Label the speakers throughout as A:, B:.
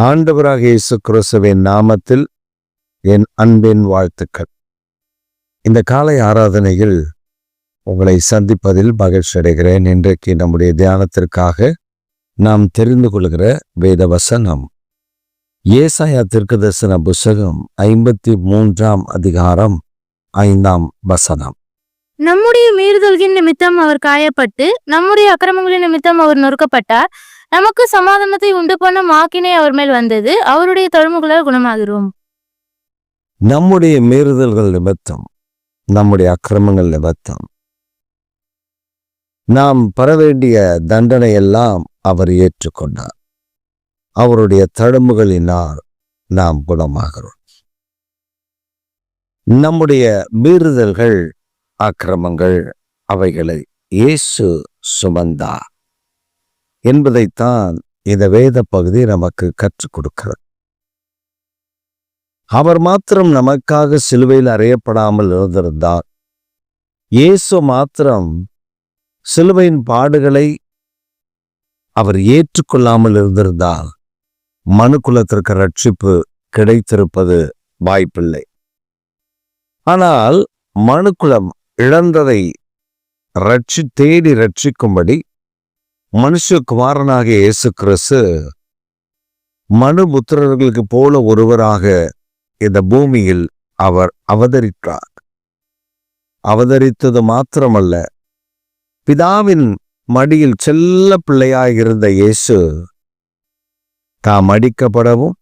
A: ஆண்டவராக இயேசு கிறிஸ்துவின் நாமத்தில் என் அன்பின் வாழ்த்துக்கள். இந்த காலை ஆராதனையில் உங்களை சந்திப்பதில் மகிழ்ச்சி அடைகிறேன். இன்றைக்கு நம்முடைய தியானத்திற்காக நாம் தெரிந்து கொள்கிற வேத வசனம் ஏசாயா தீர்க்கதரிசன புத்தகம் 53ஆம் அதிகாரம் 5ஆம் வசனம்.
B: நம்முடைய மீறுதல்களின் நிமித்தம் அவர் காயப்பட்டு, நம்முடைய அக்கிரமங்களின் நிமித்தம் அவர் நொறுக்கப்பட்டார். நமக்கு சமாதானத்தை உண்டு பண்ணும் ஆக்கினை அவர் மேல் வந்தது. அவருடைய தழும்புகளால் குணமாகிறோம்.
A: நம்முடைய மீறுதல்கள் நிமித்தம், நம்முடைய அக்கிரமங்கள் நிமித்தம் நாம் பெற வேண்டிய தண்டனை எல்லாம் அவர் ஏற்றுக்கொண்டார். அவருடைய தழும்புகளினால் நாம் குணமாகிறோம். நம்முடைய மீறுதல்கள், அக்கிரமங்கள், அவைகளை இயேசு சுமந்தார் என்பதைத்தான் இந்த வேத பகுதி நமக்கு கற்றுக் கொடுக்கிறது. அவர் மாத்திரம் நமக்காக சிலுவையில் அறையப்படாமல் இருந்திருந்தார், இயேசு மாத்திரம் சிலுவையின் பாடுகளை அவர் ஏற்றுக்கொள்ளாமல் இருந்திருந்தால் மனுக்குலத்திற்கு ரட்சிப்பு கிடைத்திருப்பது வாய்ப்பில்லை. ஆனால் மனுக்குலம் இழந்ததை தேடி ரட்சிக்கும்படி மனுஷகுமாரனாகிய இயேசு கிறிஸ்து மனுபுத்திரர்களுக்கு போல ஒருவராக இந்த பூமியில் அவர் அவதரித்தார். அவதரித்தது மாத்திரமல்ல, பிதாவின் மடியில் செல்ல பிள்ளையாயிருந்த இயேசு தாம் அடிக்கப்படவும்,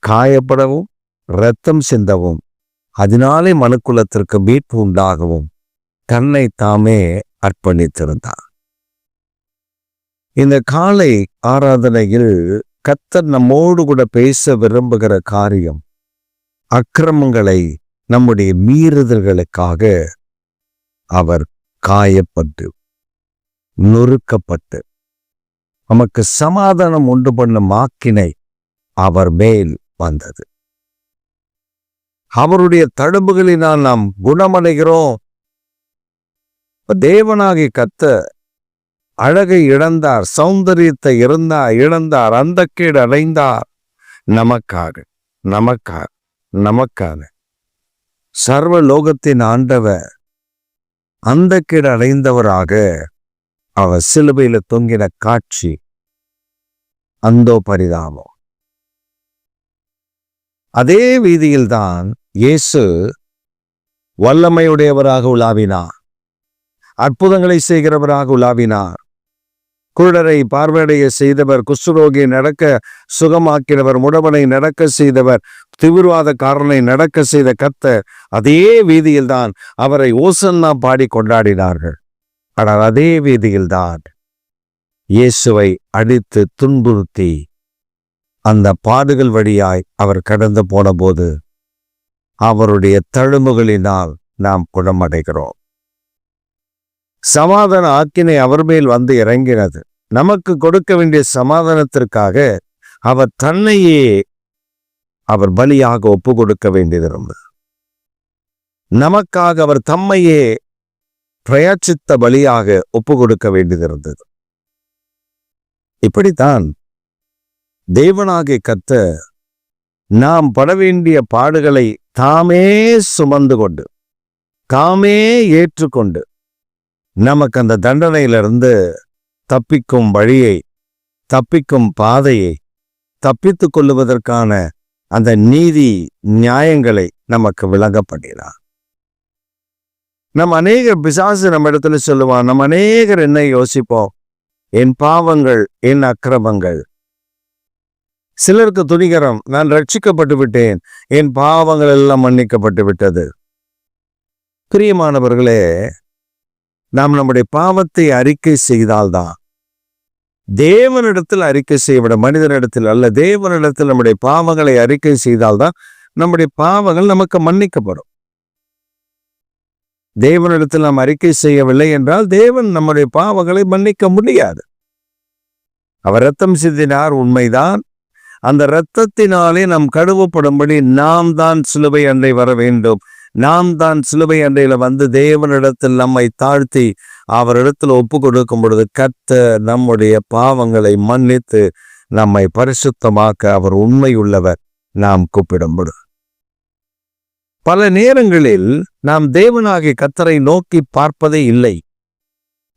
A: காயப்படவும், இரத்தம் சிந்தவும், அதனாலே மனுக்குலத்திற்கு மீட்பு உண்டாகவும் தன்னை தாமே அர்ப்பணித்திருந்தார். இந்த காலை ஆராதனையில் கர்த்தர் நம்மோடு கூட பேச விரும்புகிற காரியம், அக்கிரமங்களை, நம்முடைய மீறுதல்களுக்காக அவர் காயப்பட்டு நொறுக்கப்பட்டு நமக்கு சமாதானம் உண்டு பண்ணும் ஆக்கினை அவர் மேல் வந்தது. அவருடைய தழும்புகளினால் நாம் குணமடைகிறோம். தேவனாகிய கர்த்தர் அழகை இழந்தார், சௌந்தரியத்தை இழந்தார், அந்த கேடு அடைந்தார் நமக்காக. சர்வ லோகத்தின் ஆண்டவர் அந்த கேடு அடைந்தவராக அவர் சிலுவையில தொங்கின காட்சி அந்தோ பரிதாபம். அதே வீதியில்தான் இயேசு வல்லமையுடையவராக உலாவினார், அற்புதங்களை செய்கிறவராக உலாவினார். குருடரை பார்வையடைய செய்தவர், குஷ்டரோகியை நடக்க சுகமாக்கினவர், முடவனை நடக்க செய்தவர், திமிர்வாதக்காரனை நடக்க செய்த கர்த்தர் அதே வீதியில்தான் அவரை ஓசன்னா பாடி கொண்டாடினார்கள். ஆனால் அதே வீதியில்தான் இயேசுவை அடித்து துன்புறுத்தி அந்த பாடுகள் வழியாய் அவர் கடந்து போன போது அவருடைய தழும்புகளினால் நாம் குணமடைகிறோம். சமாதான ஆக்கினை அவர் மேல் வந்து இறங்கினது. நமக்கு கொடுக்க வேண்டிய சமாதானத்திற்காக அவர் தன்னையே அவர் பலியாக ஒப்பு கொடுக்க வேண்டியதிருந்தது. நமக்காக அவர் தம்மையே பிரயாச்சித்த பலியாக ஒப்பு கொடுக்க வேண்டியதிருந்தது. இப்படித்தான் தேவனாகிய கர்த்தர் நாம் பட வேண்டிய பாடுகளை தாமே சுமந்து கொண்டு, தாமே ஏற்றுக்கொண்டு, நமக்கு அந்த தண்டனையிலிருந்து தப்பிக்கும் வழியை, தப்பிக்கும் பாதையை, தப்பித்து கொள்ளுவதற்கான அந்த நீதி நியாயங்களை நமக்கு விளங்கப்படுகிறார். அநேகர் பிசாசு நம்ம இடத்துல சொல்லுவான். அநேகர் என்ன யோசிப்போம், என் பாவங்கள், என் அக்கிரமங்கள். சிலருக்கு துணிகரம், நான் ரட்சிக்கப்பட்டு விட்டேன், என் பாவங்கள் எல்லாம் மன்னிக்கப்பட்டு விட்டது. பிரியமானவர்களே, நாம் நம்முடைய பாவத்தை அறிக்கை செய்தால்தான், தேவனிடத்தில் அறிக்கை செய்யவிட, மனிதனிடத்தில் அல்ல, தேவனிடத்தில் நம்முடைய பாவங்களை அறிக்கை செய்தால்தான் நம்முடைய பாவங்கள் நமக்கு மன்னிக்கப்படும். தேவனிடத்தில் நாம் அறிக்கை செய்யவில்லை என்றால் தேவன் நம்முடைய பாவங்களை மன்னிக்க முடியாது. அவர் இரத்தம் சிந்தினார், உண்மைதான். அந்த இரத்தத்தினாலே நாம் கழுவப்படும்படி நாம் தான் சிலுவை அண்டை வர வேண்டும். நாம் தான் சிலுவை அண்டையில வந்து தேவனிடத்தில் நம்மை தாழ்த்தி அவரிடத்தில் ஒப்பு கொடுக்கும் பொழுது கர்த்தர் நம்முடைய பாவங்களை மன்னித்து நம்மை பரிசுத்தமாக்க அவர் உண்மையுள்ளவர் நாம் கூப்பிடும்படும். பல நேரங்களில் நாம் தேவனாகிய கர்த்தரை நோக்கி பார்ப்பதே இல்லை.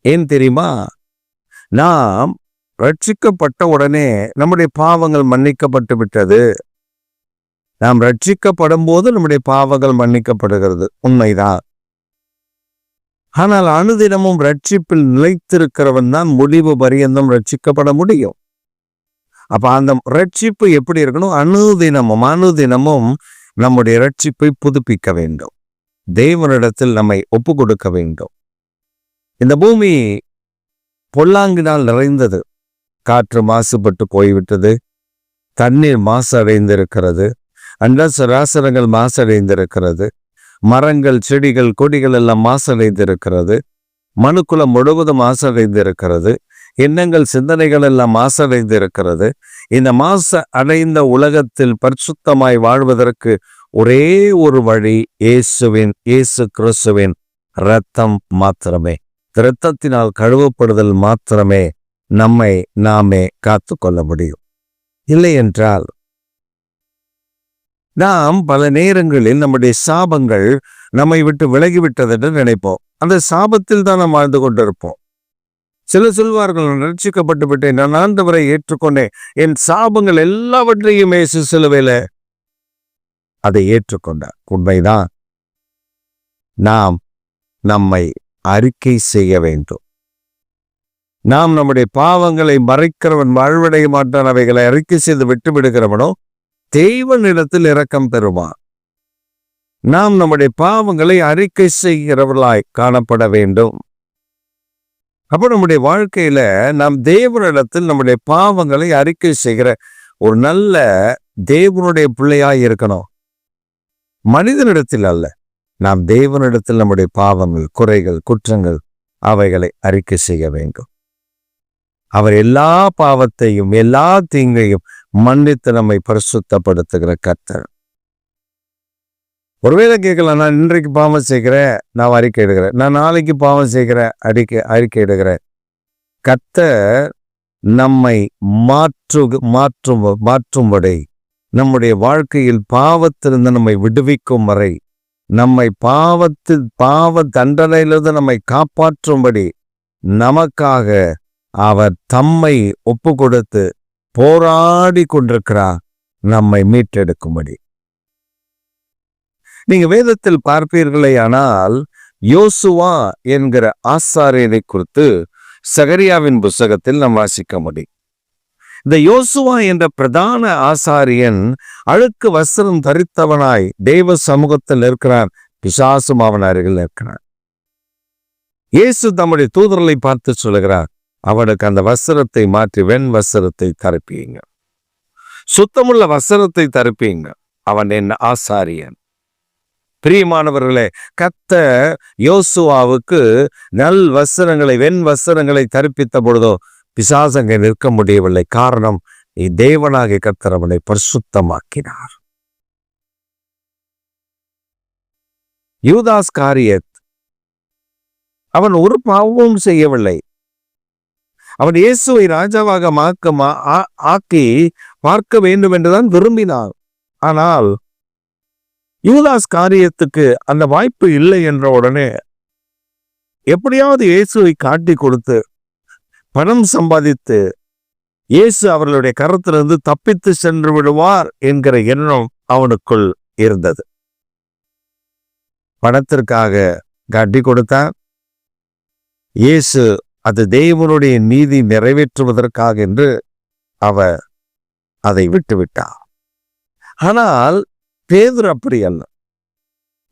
A: ஏன் தெரியுமா? நாம் ரட்சிக்கப்பட்ட உடனே நம்முடைய பாவங்கள் மன்னிக்கப்பட்டு விட்டது. நாம் ரட்சிக்கப்படும் போது நம்முடைய பாவங்கள் மன்னிக்கப்படுகிறது, உண்மைதான். ஆனால் அனுதினமும் ரட்சிப்பில் நிலைத்திருக்கிறவன் தான் முடிவு பரியந்தம் ரட்சிக்கப்பட முடியும். அப்ப அந்த ரட்சிப்பு எப்படி இருக்கணும்? அனுதினமும் நம்முடைய ரட்சிப்பை புதுப்பிக்க வேண்டும். தேவனிடத்தில் நம்மை ஒப்பு கொடுக்க வேண்டும். இந்த பூமி பொல்லாங்கினால் நிறைந்தது. காற்று மாசுபட்டு போய்விட்டது, தண்ணீர் மாசடைந்திருக்கிறது, அண்டசராசரங்கள் மாசடைந்திருக்கிறது, மரங்கள் செடிகள் கொடிகள் எல்லாம் மாசடைந்திருக்கிறது, மனுக்குலம் முழுவதும் மாசடைந்திருக்கிறது, எண்ணங்கள் சிந்தனைகள் எல்லாம் மாசடைந்திருக்கிறது. இந்த மாச அடைந்த உலகத்தில் பரிசுத்தமாய் வாழ்வதற்கு ஒரே ஒரு வழி, இயேசு கிறிஸ்துவின் இரத்தம் மாத்திரமே. இரத்தத்தினால் கழுவப்படுதல் மாத்திரமே நம்மை நாமே காத்து கொள்ள முடியும். இல்லை என்றால் நாம் பல நேரங்களில் நம்முடைய சாபங்கள் நம்மை விட்டு விலகிவிட்டது என்று நினைப்போம். அந்த சாபத்தில் தான் நாம் வாழ்ந்து கொண்டிருப்போம். சிலர் சொல்வார்கள், ரட்சிக்கப்பட்டு விட்டேன், நான் ஆண்டவரை ஏற்றுக்கொண்டேன், என் சாபங்கள் எல்லாவற்றையும் இயேசு சிலுவையில அதை ஏற்றுக்கொண்டார். உண்மைதான். நாம் நம்மை அறிக்கை செய்ய வேண்டும். நாம் நம்முடைய பாவங்களை மறைக்கிறவன் வாழ்வடைய மாட்டான். அவைகளை அறிக்கை செய்து விட்டு விடுகிறவனோ தேவனிடத்தில் இரக்கம் பெறுவான். நாம் நம்முடைய பாவங்களை அறிக்கை செய்கிறவர்களாய் காணப்பட வேண்டும். அப்ப நம்முடைய வாழ்க்கையில நாம் தேவனிடத்தில் நம்முடைய பாவங்களை அறிக்கை செய்கிற ஒரு நல்ல தேவனுடைய பிள்ளையாய் இருக்கணும். மனிதனிடத்தில் அல்ல, நாம் தேவனிடத்தில் நம்முடைய பாவங்கள், குறைகள், குற்றங்கள் அவைகளை அறிக்கை செய்ய வேண்டும். அவர் எல்லா பாவத்தையும் எல்லா தீங்கையும் மன்னித்து நம்மை பரிசுத்தப்படுத்துகிற கர்த்தர். ஒருவேளை கேட்கலாம், நான் இன்றைக்கு பாவம் செய்கிறேன், நான் அறிக்கை எடுக்கிறேன், நான் நாளைக்கு பாவம் செய்கிறேன், அறிக்கை எடுக்கிறேன். கர்த்தர் நம்மை மாற்றும்படி, நம்முடைய வாழ்க்கையில் பாவத்திலிருந்து நம்மை விடுவிக்கும் வரை, நம்மை பாவ தண்டனையிலிருந்து நம்மை காப்பாற்றும்படி நமக்காக அவர் தம்மை ஒப்பு கொடுத்து போராடி கொண்டிருக்கிறார், நம்மை மீட்டெடுக்கும்படி. நீங்க வேதத்தில் பார்ப்பீர்களே ஆனால் யோசுவா என்கிற ஆசாரியனை குறித்து சகரியாவின் புஸ்தகத்தில் நாம் வாசிக்க முடியும். இந்த யோசுவா என்ற பிரதான ஆசாரியன் அழுக்கு வஸ்திரம் தரித்தவனாய் தேவ சமூகத்தில் இருக்கிறான். பிசாசும் அவன் அருகில் இருக்கிறான். இயேசு தம்முடைய தூதர்களை பார்த்து சொல்லுகிறார், அவனுக்கு அந்த வஸ்திரத்தை மாற்றி வெண் வஸ்திரத்தை தரப்பீங்க, சுத்தமுள்ள வஸ்திரத்தை தரப்பீங்க, அவன் என் ஆசாரியன். பிரியமானவர்களே, கர்த்தர் யோசுவாவுக்கு நல் வஸ்திரங்களை, வெண் வஸ்திரங்களை தரிப்பித்த பொழுதோ பிசாசங்க நிற்க முடியவில்லை. காரணம், தேவனாகிய கர்த்தர் அவனை பரிசுத்தமாக்கினார். யூதாஸ் காரியத், அவன் ஒரு பாவமும் செய்யவில்லை. அவன் இயேசுவை ராஜாவாக ஆக்கி பார்க்க வேண்டும் என்றுதான் விரும்பினான். ஆனால் யூதாஸ் காரியத்துக்கு அந்த வாய்ப்பு இல்லை என்ற உடனே எப்படியாவது இயேசுவை காட்டி கொடுத்து பணம் சம்பாதித்து இயேசு அவர்களுடைய கரத்திலிருந்து தப்பித்து சென்று விடுவார் என்கிற எண்ணம் அவனுக்குள் இருந்தது. பணத்திற்காக காட்டி கொடுத்தார். இயேசு அது தேவனுடைய நீதி நிறைவேற்றுவதற்காக என்று அவர் அதை விட்டுவிட்டார். ஆனால் பேதுரு அப்படி அல்ல.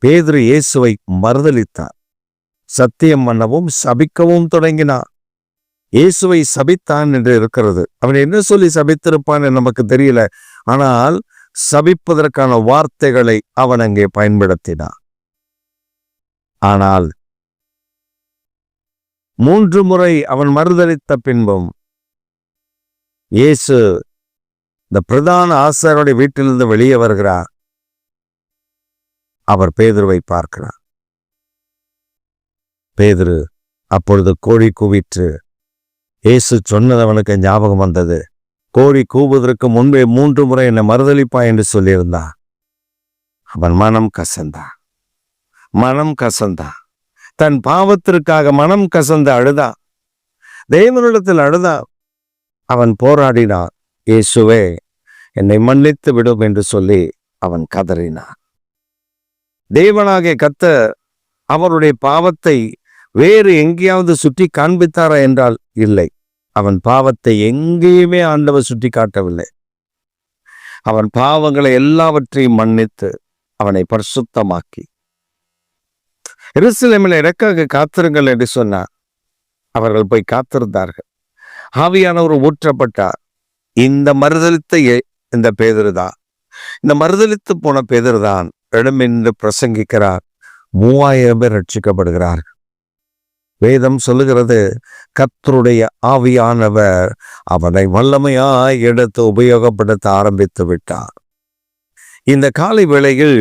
A: பேதுரு இயேசுவை மறுதலித்தார். சத்தியம் பண்ணவும் சபிக்கவும் தொடங்கினார். இயேசுவை சபித்தான் என்று இருக்கிறது. அவன் என்ன சொல்லி சபித்திருப்பான் நமக்கு தெரியல. ஆனால் சபிப்பதற்கான வார்த்தைகளை அவன் அங்கே பயன்படுத்தினான். ஆனால் 3 முறை அவன் மறுதலித்த பின்பும் இயேசு இந்த பிரதான ஆசாரியருடைய வீட்டிலிருந்து வெளியே வருகிறார். அவர் பேதுருவை பார்க்கிறார். பேதுரு அப்பொழுது கோழி கூவிற்று. இயேசு சொன்னது அவனுக்கு ஞாபகம் வந்தது. கோழி கூவுவதற்கு முன்பே 3 முறை என்னை மறுதலிப்பாய் என்று சொல்லியிருந்தான். அவன் மனம் கசந்தா. தன் பாவத்திற்காக மனம் கசந்து அழுதா. தேவனிடத்தில் அழுதா. அவன் போராடினான். இயேசுவே, என்னை மன்னித்து விடும் என்று சொல்லி அவன் கதறினான். தேவனாகிய கர்த்தர் அவருடைய பாவத்தை வேறு எங்கேயாவது சுட்டி காண்பித்தாரா என்றால் இல்லை. அவன் பாவத்தை எங்கேயுமே ஆண்டவர் சுட்டி காட்டவில்லை. அவன் பாவங்களை எல்லாவற்றையும் மன்னித்து அவனை பரிசுத்தமாக்கி எருசலேமில் எனக்காக காத்திருங்கள் என்று சொன்னார். அவர்கள் போய் காத்திருந்தார்கள். ஆவியானவர் ஊற்றப்பட்டார். இந்த மறுதலித்த இந்த பேதுருதான், இந்த மறுதலித்து போன பேதுருதான் இடமென்று பிரசங்கிக்கிறார். 3000 பேர் ரட்சிக்கப்படுகிறார்கள். வேதம் சொல்லுகிறது, கர்த்தருடைய ஆவியானவர் அவனை வல்லமையாய் எடுத்து உபயோகப்படுத்த ஆரம்பித்து விட்டார். இந்த காலை வேளையில்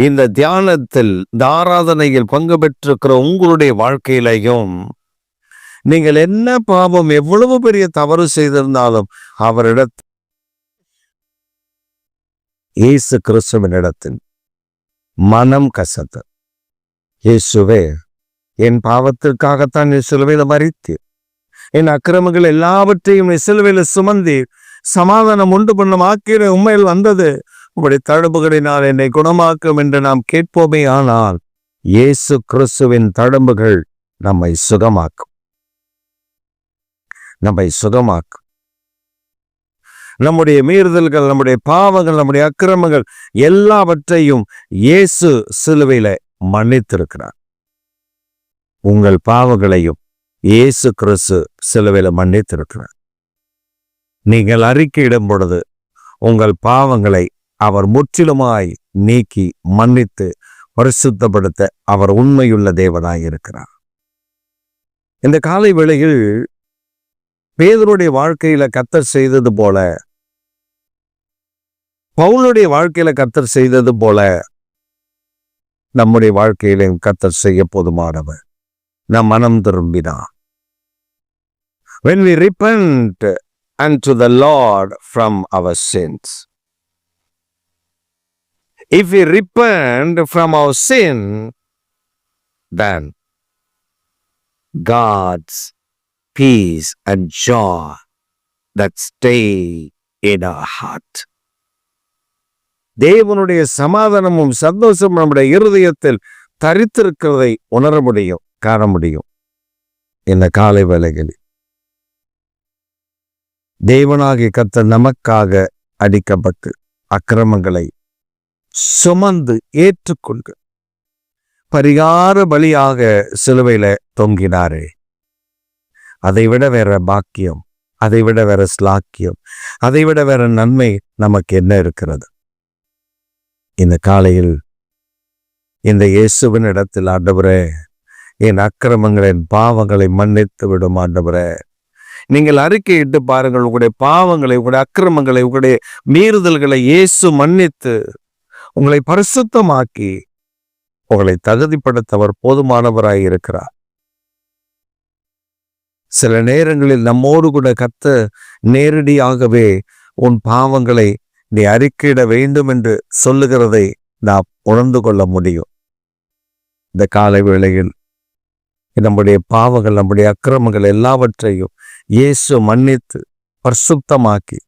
A: இந்த தியானத்தில், இந்த ஆராதனையில் பங்கு பெற்றிருக்கிற உங்களுடைய வாழ்க்கையிலையும் நீங்கள் என்ன பாவம், எவ்வளவு பெரிய தவறு செய்திருந்தாலும் அவரிடத்தில், இயேசு கிறிஸ்துவின் இடத்தில் மனம் கசந்து, இயேசுவே, என் பாவத்திற்காகத்தான் நீ சிலுவையில் மரித்தீர், என் அக்கிரமங்கள் எல்லாவற்றையும் நீ சிலுவையில் சுமந்தீர், சமாதானம் உண்டு பண்ணும் ஆக்கிர உண்மையில் வந்தது, உங்களுடைய தழும்புகளினால் என்னை குணமாக்கும் என்று நாம் கேட்போமே. ஆனால் இயேசு கிறிஸ்துவின் தழும்புகள் நம்மை சுகமாக்கும். நம்முடைய மீறுதல்கள், நம்முடைய பாவங்கள், நம்முடைய அக்கிரமங்கள் எல்லாவற்றையும் இயேசு சிலுவையில மன்னித்திருக்கிறார். உங்கள் பாவங்களையும் இயேசு கிறிஸ்து சிலுவையில மன்னித்திருக்கிறார். நீங்கள் அறிக்கையிடும் பொழுது உங்கள் பாவங்களை அவர் முற்றிலுமாய் நீக்கி மன்னித்து பரிசுத்தப்படுத்த அவர் உண்மையுள்ள தேவனாய் இருக்கிறார். இந்த காலை வேளையில் பேதுருடைய வாழ்க்கையில கர்த்தர் செய்தது போல, பவுலுடைய வாழ்க்கையில கர்த்தர் செய்தது போல நம்முடைய வாழ்க்கையிலும் கர்த்தர் செய்ய போதுமானவர். நம் மனம் திரும்பினான். When we repent unto the Lord from our sins. If we repent from our sin, then God's peace and joy that stay in our heart. தேவனுடைய சமாதானமும் சந்தோஷமும் நம்முடைய இருதயத்தில் தரித்திருக்கிறதை உணர முடியும், காண முடியும். இந்த காலை வேளைகளில் தேவனாகிய கர்த்தர் நமக்காக அடிக்கப்பட்டு அக்கிரமங்களை சுமந்து ஏற்றுக்கொண்டு பரிகார பலியாக சிலுவையில தொங்கினாரே, அதைவிட வேற பாக்கியம், அதைவிட வேற ஸ்லாக்கியம், அதைவிட வேற நன்மை நமக்கு என்ன இருக்கிறது? இந்த காலையில் இந்த இயேசுவின் இடத்தில், ஆண்டவரே, என் அக்கிரமங்களின் பாவங்களை மன்னித்து விடும் ஆண்டவரே. நீங்கள் அறிக்கையிட்டு பாருங்கள், உங்களுடைய பாவங்களை, உங்களுடைய அக்கிரமங்களை, உங்களுடைய மீறுதல்களை இயேசு மன்னித்து உங்களை பரிசுத்தமாக்கி உங்களை தகுதிப்படுத்த அவர் போதுமானவராய் இருக்கிறார். சில நேரங்களில் நம்மோடு கூட கர்த்தர் நேரடியாகவே உன் பாவங்களை நீ அறிக்கையிட வேண்டும் என்று சொல்லுகிறதை நாம் உணர்ந்து கொள்ள முடியும். இந்த காலை வேளையில் நம்முடைய பாவங்கள், நம்முடைய அக்கிரமங்கள் எல்லாவற்றையும் இயேசு மன்னித்து பரிசுத்தமாக்கி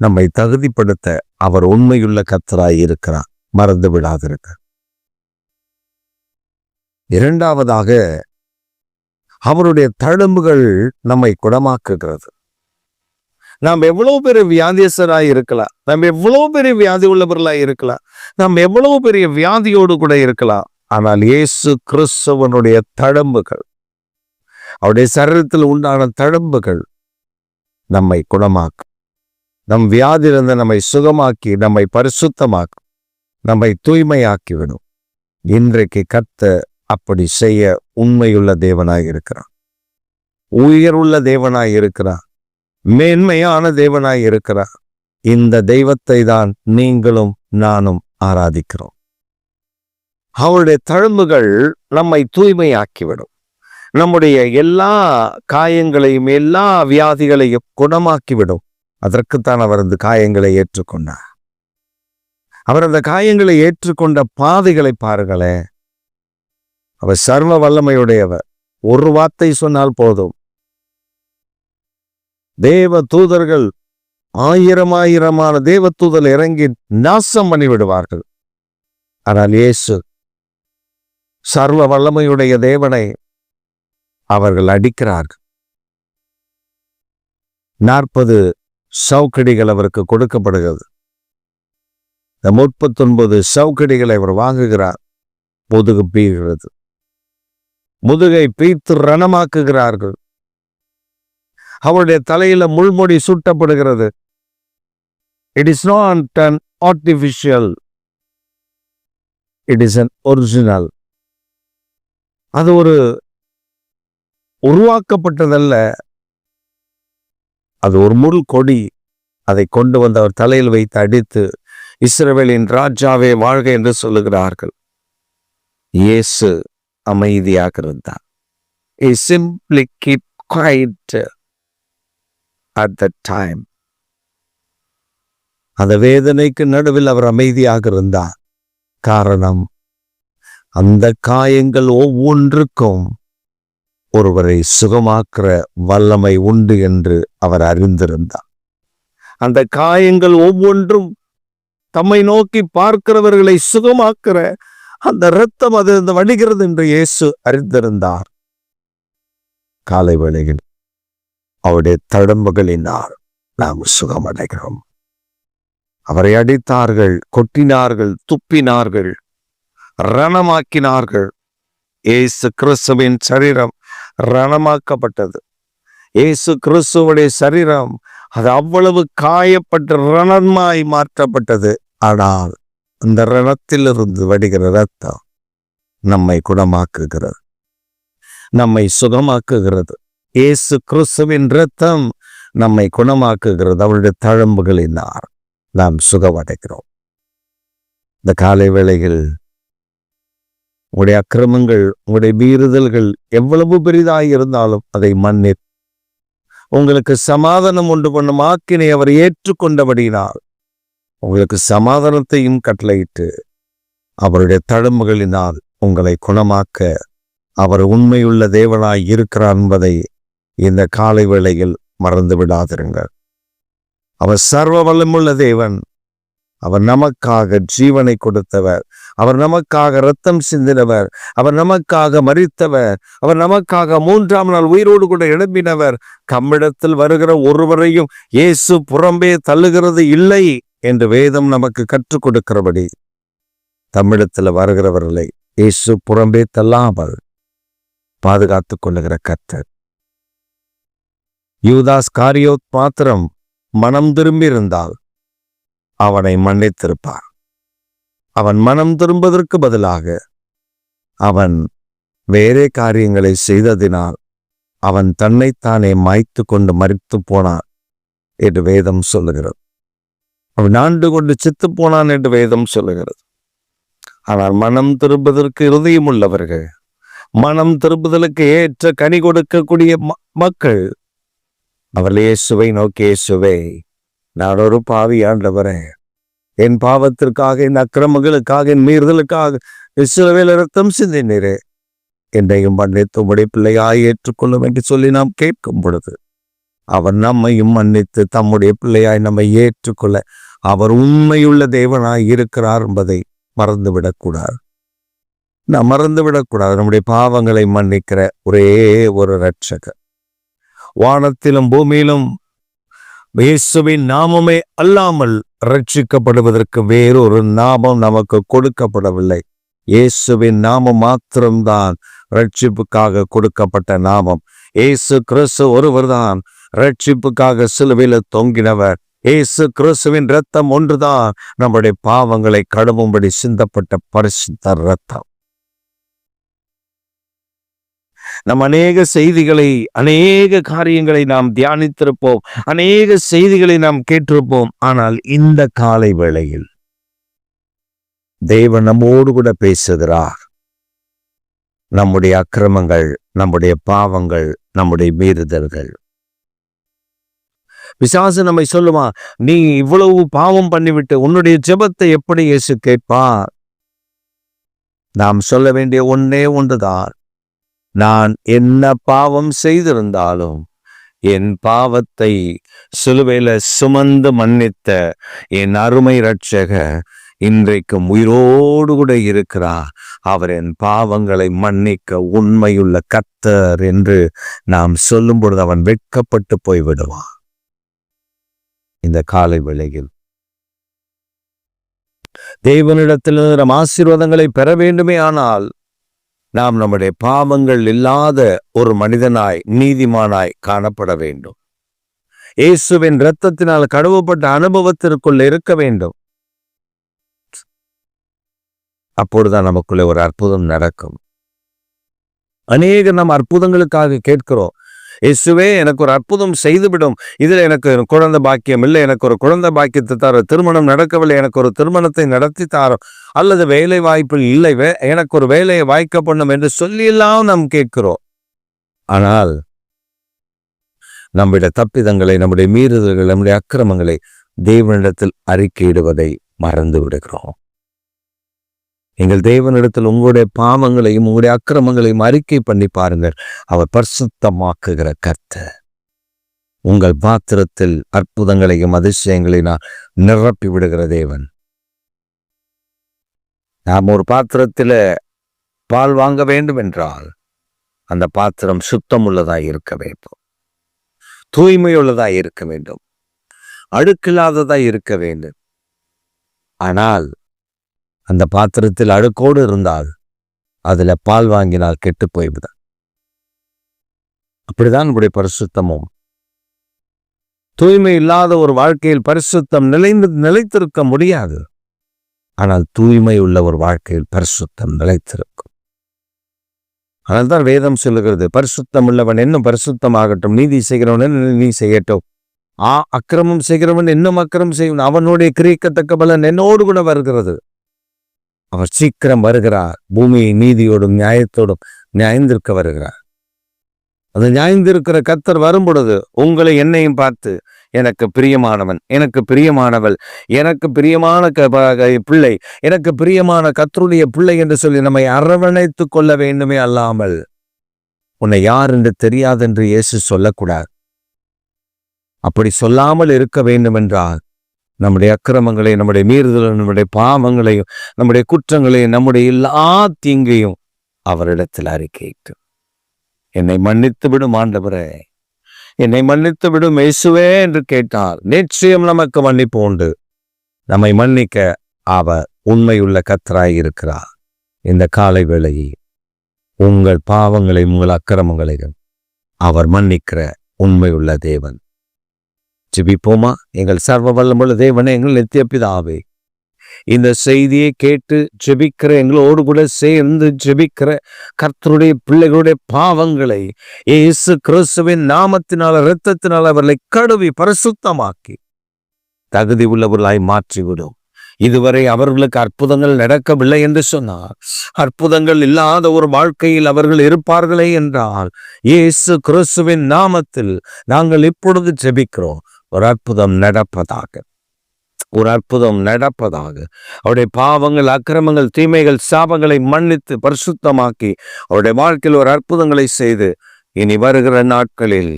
A: நம்மை தகுதிப்படுத்த அவர் உண்மையுள்ள கர்த்தராய் இருக்கிறார். மறந்து விடாதிருக்க. இரண்டாவதாக, அவருடைய தழும்புகள் நம்மை குணமாக்குகிறது. நாம் எவ்வளவு பெரிய வியாதியஸ்தராய் இருக்கலாம், நாம் எவ்வளவு பெரிய வியாதி உள்ளவர்களாய் இருக்கலாம், நாம் எவ்வளவு பெரிய வியாதியோடு கூட இருக்கலாம், ஆனால் இயேசு கிறிஸ்துவனுடைய தழும்புகள், அவருடைய சரீரத்தில் உண்டான தழும்புகள் நம்மை குணமாக்கும். நம் வியாதியிலிருந்து நம்மை சுகமாக்கி, நம்மை பரிசுத்தமாக்கும், நம்மை தூய்மையாக்கிவிடும். இன்றைக்கு கர்த்தர் அப்படி செய்ய உண்மையுள்ள தேவனாய் இருக்கிறார், உயர்வுள்ள தேவனாய் இருக்கிறார், மேன்மையான தேவனாய் இருக்கிறார். இந்த தெய்வத்தை தான் நீங்களும் நானும் ஆராதிக்கிறோம். அவருடைய தழும்புகள் நம்மை தூய்மையாக்கிவிடும். நம்முடைய எல்லா காயங்களையும், எல்லா வியாதிகளையும் குணமாக்கிவிடும். அதற்குத்தான் அவர் அந்த காயங்களை ஏற்றுக்கொண்டார். அவர் அந்த காயங்களை ஏற்றுக்கொண்ட பாதைகளை பாருங்களேன். அவர் சர்வ வல்லமையுடையவர். ஒரு வார்த்தை சொன்னால் போதும், தேவ தூதர்கள் ஆயிரமான தேவ தூதர் இறங்கி நாசம் பண்ணிவிடுவார்கள். ஆனால் இயேசு சர்வ வல்லமையுடைய தேவனை அவர்கள் அடிக்கிறார்கள். 40 சவுக்கடிகள் அவருக்கு கொடுக்கப்படுகிறது. இந்த 39 சவுக்கடிகளை அவர் வாங்குகிறார். முதுகு பீகிறது. முதுகை பீத்து ரணமாக்குகிறார்கள். அவருடைய தலையில முள்முடி சூட்டப்படுகிறது. It is not an artificial, it is an original. அது ஒரு உருவாக்கப்பட்டதல்ல, அது ஒரு முள் கொடி. அதை கொண்டு வந்து அவர் தலையில் வைத்து அடித்து, இஸ்ரவேலின் ராஜாவே வாழ்க என்று சொல்லுகிறார்கள். இயேசு அமைதியாக இருந்தார். He simply keep quiet at that time. அந்த வேதனைக்கு நடுவில் அவர் அமைதியாக இருந்தார். காரணம், அந்த காயங்கள் ஒவ்வொன்றுக்கும் ஒருவரை சுகமாக்குற வல்லமை உண்டு என்று அவர் அறிந்திருந்தார். அந்த காயங்கள் ஒவ்வொன்றும் தம்மை நோக்கி பார்க்கிறவர்களை சுகமாக்குற அந்த இரத்தம் அது வடிகிறது என்று இயேசு அறிந்திருந்தார். காலை வேளையில் அவருடைய தழும்புகளினால் நாம் சுகமடைகிறோம். அவரை அடித்தார்கள், கொட்டினார்கள், துப்பினார்கள், ரணமாக்கினார்கள். இயேசு கிறிஸ்துவின் சரீரம் ரணமாக்கப்பட்டது. இயேசு கிறிஸ்துவுடைய சரீரம் அது அவ்வளவு காயப்பட்டு ரணமாய் மாற்றப்பட்டது. ஆனால் அந்த ரணத்திலிருந்து வடிகிற ரத்தம் நம்மை குணமாக்குகிறது, நம்மை சுகமாக்குகிறது. இயேசு கிறிஸ்துவின் இரத்தம் நம்மை குணமாக்குகிறது. அவருடைய தழும்புகளினால் நாம் சுகமடைகிறோம். இந்த காலை வேளையில் உங்களுடைய அக்கிரமங்கள், உங்களுடைய மீறுதல்கள் எவ்வளவு பெரிதாய் இருந்தாலும் அதை மன்னித்து உங்களுக்கு சமாதானம் உண்டு பண்ணும் ஆக்கினை அவர் ஏற்றுக்கொண்டபடியினால் உங்களுக்கு சமாதானத்தையும் கட்டளையிட்டு அவருடைய தழும்புகளினால் உங்களை குணமாக்க அவர் உண்மையுள்ள தேவனாய் இருக்கிறார் என்பதை இந்த காலை வேளையில் மறந்து விடாதிருங்கள். அவர் சர்வ வல்லமுள்ள தேவன். அவர் நமக்காக ஜீவனை கொடுத்தவர். அவர் நமக்காக இரத்தம் சிந்தினவர். அவர் நமக்காக மரித்தவர். அவர் நமக்காக 3ஆம் நாள் உயிரோடு கூட எழுப்பினவர். தம்மிடத்தில் வருகிற ஒருவரையும் இயேசு புறம்பே தள்ளுகிறது இல்லை என்று வேதம் நமக்கு கற்றுக் கொடுக்கிறபடி தம்மிடத்தில் வருகிறவர்களை இயேசு புறம்பே தள்ளாமல் பாதுகாத்துக் கொள்ளுகிற கர்த்தர். யூதாஸ் காரியோத் மாத்திரம் மனம் திரும்பியிருந்தால் அவனை மன்னித்திருப்பார். அவன் மனம் திரும்புவதற்கு பதிலாக அவன் வேறே காரியங்களை செய்ததினால் அவன் தன்னைத்தானே மாய்த்து கொண்டு மரித்து போனான் என்று வேதம் சொல்லுகிறது. அவன் ஆண்டு கொண்டு செத்து போனான் என்று வேதம் சொல்லுகிறது. ஆனால் மனம் திரும்புவதற்கு இருதயம் உள்ளவர்கள், மனம் திரும்புதலுக்கு ஏற்ற கனி கொடுக்கக்கூடிய மக்கள் அவர்கள் இயேசுவை நோக்கி, இயேசுவே, நான் ஒரு பாவி ஆண்டவரே, என் பாவத்திற்காக, என் அக்கிரமங்களுக்காக, என் மீறுதலுக்காக இஸ்ரவேல் இரத்தம் சிந்தினீரே, என்னையும் மன்னித்து உம்முடைய பிள்ளையாய் ஏற்றுக்கொள்ளும் என்று சொல்லி நாம் கேட்கும் பொழுது அவர் நம்மையும் மன்னித்து தம்முடைய பிள்ளையாய் நம்மை ஏற்றுக்கொள்ள அவர் உண்மையுள்ள தேவனாய் இருக்கிறார் என்பதை மறந்துவிடக்கூடாது. நாம் மறந்துவிடக்கூடாது. நம்முடைய பாவங்களை மன்னிக்கிற ஒரே ஒரு இரட்சகர், வானத்திலும் பூமியிலும் இயேசுவின் நாமமே அல்லாமல் ரட்சிக்கப்படுவதற்கு வேறொரு நாமம் நமக்கு கொடுக்கப்படவில்லை. இயேசுவின் நாமம் மாத்திரம்தான் ரட்சிப்புக்காக கொடுக்கப்பட்ட நாமம். இயேசு கிறிஸ்து ஒருவர்தான் ரட்சிப்புக்காக சிலுவையில் தொங்கினவர். இயேசு கிறிஸ்துவின் இரத்தம் ஒன்றுதான் நம்முடைய பாவங்களை கழுவும்படி சிந்தப்பட்ட பரிசுத்த இரத்தம். நம் அநேக செய்திகளை, அநேக காரியங்களை நாம் தியானித்திருப்போம், அநேக செய்திகளை நாம் கேட்டிருப்போம். ஆனால் இந்த காலை வேளையில் தேவன் நம்மோடு கூட பேசுகிறார். நம்முடைய அக்கிரமங்கள், நம்முடைய பாவங்கள், நம்முடைய மீறுதல்கள், பிசாசு நம்மை சொல்லுவான், நீ இவ்வளவு பாவம் பண்ணிவிட்டு உன்னுடைய ஜெபத்தை எப்படி இயேசு கேட்பார்? நாம் சொல்ல வேண்டிய ஒன்றே ஒன்றுதான், நான் என்ன பாவம் செய்திருந்தாலும் என் பாவத்தை சிலுவையில சுமந்து மன்னித்த என் அருமை இரட்சகர் இன்றைக்கும் உயிரோடு கூட இருக்கிறார். அவர் என் பாவங்களை மன்னிக்க உண்மையுள்ள கர்த்தர் என்று நாம் சொல்லும் பொழுது அவன் வெட்கப்பட்டு போய்விடுவான். இந்த காலை வேளையில் தேவனிடத்திலிருந்து நம் ஆசீர்வாதங்களை பெற வேண்டுமே ஆனால் நாம் நம்முடைய பாவங்கள் இல்லாத ஒரு மனிதனாய் நீதிமானாய் காணப்பட வேண்டும். இயேசுவின் இரத்தத்தினால் கழுவப்பட்ட அனுபவத்திற்குள் இருக்க வேண்டும். அப்பொழுதுதான் நமக்குள்ளே ஒரு அற்புதம் நடக்கும். அநேக நாம் அற்புதங்களுக்காக கேட்கிறோம், இயேசுவே எனக்கு ஒரு அற்புதம் செய்துவிடும், இதுல எனக்கு குழந்தை பாக்கியம் இல்லை, எனக்கு ஒரு குழந்தை பாக்கியத்தை தாரோ, திருமணம் நடக்கவில்லை, எனக்கு ஒரு திருமணத்தை நடத்தி தாரோ, அல்லது வேலை வாய்ப்பு இல்லை, எனக்கு ஒரு வேலையை வாய்க்க பண்ணும் என்று சொல்லியெல்லாம் நாம் கேட்கிறோம். ஆனால் நம்முடைய தப்பிதங்களை, நம்முடைய மீறுதல்கள், நம்முடைய அக்கிரமங்களை தேவனிடத்தில் அறிக்கையிடுவதை மறந்து விடுகிறோம். எங்கள் தேவனிடத்தில் உங்களுடைய பாவங்களையும் உங்களுடைய அக்கிரமங்களையும் அறிக்கை பண்ணி பாருங்கள். அவர் பரிசுத்தமாக்குகிற கர்த்தர். உங்கள் பாத்திரத்தில் அற்புதங்களையும் அதிசயங்களையும் நான் நிரப்பி விடுகிற தேவன். நாம் ஒரு பாத்திரத்துல பால் வாங்க வேண்டும் என்றால் அந்த பாத்திரம் சுத்தம் உள்ளதாய் இருக்க வேண்டும், தூய்மையுள்ளதாய் இருக்க வேண்டும், அழுக்கில்லாததாய் இருக்க வேண்டும். ஆனால் அந்த பாத்திரத்தில் அழுக்கோடு இருந்தால் அதுல பால் வாங்கினால் கெட்டு போய்விடும். அப்படிதான் நம்முடைய பரிசுத்தமும். தூய்மை இல்லாத ஒரு வாழ்க்கையில் பரிசுத்தம் நிலைத்திருக்க முடியாது. ஆனால் தூய்மை உள்ள ஒரு வாழ்க்கையில் பரிசுத்தம் நிலைத்திருக்கும். ஆனால் தான் வேதம் சொல்லுகிறது, பரிசுத்தம் உள்ளவன் இன்னும் பரிசுத்தமாகட்டும், நீதி செய்கிறவன் நீ செய்யட்டும், அக்கிரமம் செய்கிறவன் இன்னும் அக்கிரமம் செய்வன், அவனுடைய கிரியக்கத்தக்க பலன் என்னோடு கூட வருகிறது. அவர் சீக்கிரம் வருகிறார். பூமியை நீதியோடும் நியாயத்தோடும் நியாயந்திருக்க வருகிறார். அது நியாயந்திருக்கிற கர்த்தர் வரும் பொழுது உங்களை என்னையும் பார்த்து, எனக்கு பிரியமானவன், எனக்கு பிரியமானவள், எனக்கு பிரியமான பிள்ளை, எனக்கு பிரியமான கர்த்தருடைய பிள்ளை என்று சொல்லி நம்மை அரவணைத்து கொள்ள வேண்டுமே அல்லாமல் உன்னை யார் என்று தெரியாதென்று இயேசு சொல்லக்கூடாது. அப்படி சொல்லாமல் இருக்க வேண்டும் என்றால் நம்முடைய அக்கிரமங்களை, நம்முடைய மீறுதலும், நம்முடைய பாவங்களையும், நம்முடைய குற்றங்களையும், நம்முடைய எல்லா தீங்கையும் அவரிடத்தில் அறிக்கையிட்டு, என்னை மன்னித்து விடும் ஆண்டவரே, என்னை மன்னித்து விடும் இயேசுவே என்று கேட்டால் நிச்சயம் நமக்கு மன்னிப்பு உண்டு. நம்மை மன்னிக்க அவர் உண்மையுள்ள கர்த்தராய் இருக்கிறார். இந்த காலை வேளையில் உங்கள் பாவங்களையும் உங்கள் அக்கிரமங்களையும் அவர் மன்னிக்கிற உண்மையுள்ள தேவன். ஜெபிப்போமா? எங்கள் சர்வ வல்லமுள்ள தேவனே, எங்கள் நித்திய பிதாவே, இந்த செய்தியை கேட்டு ஜெபிக்கிற எங்களோடு கூட சேர்ந்து ஜெபிக்கிற கர்த்தருடைய பிள்ளைகளுடைய பாவங்களை இயேசு கிறிஸ்துவின் நாமத்தினால் இரத்தத்தினால் அவர்களை கழுவி பரிசுத்தமாக்கி தகுதி உள்ளவர்களாய் மாற்றிவிடும். இதுவரை அவர்களுக்கு அற்புதங்கள் நடக்கவில்லை என்று சொன்னார். அற்புதங்கள் இல்லாத ஒரு வாழ்க்கையில் அவர்கள் இருப்பார்களே என்றால் இயேசு கிறிஸ்துவின் நாமத்தில் நாங்கள் இப்பொழுது ஜெபிக்கிறோம். ஒரு அற்புதம் நடப்பதாக, ஒரு அற்புதம் நடப்பதாக. அவருடைய பாவங்கள், அக்கிரமங்கள், தீமைகள், சாபங்களை மன்னித்து பரிசுத்தமாக்கி அவருடைய வாழ்க்கையில் ஒரு அற்புதங்களை செய்து இனி வருகிற நாட்களில்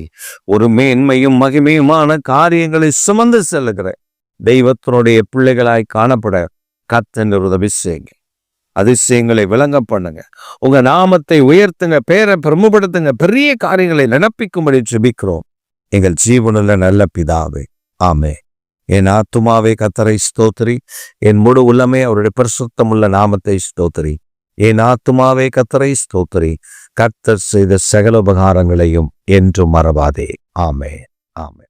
A: ஒரு மேன்மையும் மகிமையுமான காரியங்களை சுமந்து செல்லுகிற தெய்வத்தினுடைய பிள்ளைகளாய் காணப்பட கர்த்தர் உதவி செய்யுங்க. அதிசயங்களை விளங்க பண்ணுங்க. உங்க நாமத்தை உயர்த்துங்க, பேரை பெருமைப்படுத்துங்க, பெரிய காரியங்களை நடப்பிக்கும்படி ஜெபிக்கிறோம் எங்கள் ஜீவனுள்ள நல்ல பிதாவே, ஆமே. என் ஆத்துமாவே கர்த்தரை ஸ்தோத்திரி, என் முழு உள்ளமே அவருடைய பரிசுத்தமுள்ள நாமத்தை ஸ்தோத்திரி. என் ஆத்துமாவே கர்த்தரை ஸ்தோத்திரி, கர்த்தர் செய்த சகல உபகாரங்களையும் என்றும் மறவாதே. ஆமே, ஆமே.